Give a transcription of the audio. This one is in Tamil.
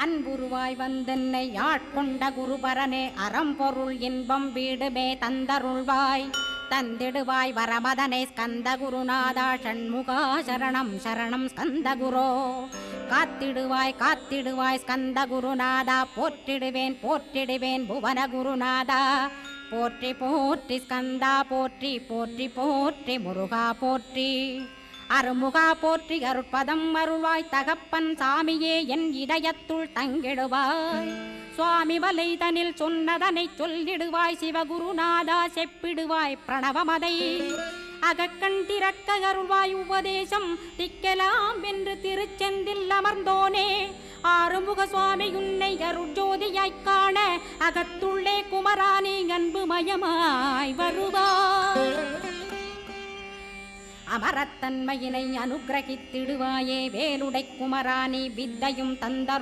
அன்புருவாய் வந்தென்னை ஆட்கொண்ட குருபரனே அறம்பொருள் இன்பம் வீடுமே தந்தருள்வாய் தந்திடுவாய் வரமதனை ஸ்கந்த குருநாதா ஷண்முகா சரணம் சரணம் ஸ்கந்த குரோ காத்திடுவாய் காத்திடுவாய் ஸ்கந்த குருநாதா போற்றிடுவேன் போற்றிடுவேன் புவன குருநாதா போற்றி போற்றி ஸ்கந்தா போற்றி போற்றி போற்றி முருகா போற்றி அருமுகா போற்றி அருட்பதம் அருள்வாய் தகப்பன் சாமியே என் இதயத்துள் தங்கிடுவாய் சுவாமி வலைதனில் சொன்னதனை சொல்லிடுவாய் சிவகுருநாதா செப்பிடுவாய் பிரணவமதை அகக்கண் திறக்க அருள்வாய் உபதேசம் திக்கலாம் என்று திருச்செந்தில் அமர்ந்தோனே ஆறுமுக சுவாமி உன்னை அருட்ஜோதியாய்க் காண அகத்துள்ளே குமரானே அன்புமயமாய் வருவாய் அமரத்தன்மையினை அனுகிரகித்திடுவாயே வேலுடை குமராணி வித்தையும் தந்தரு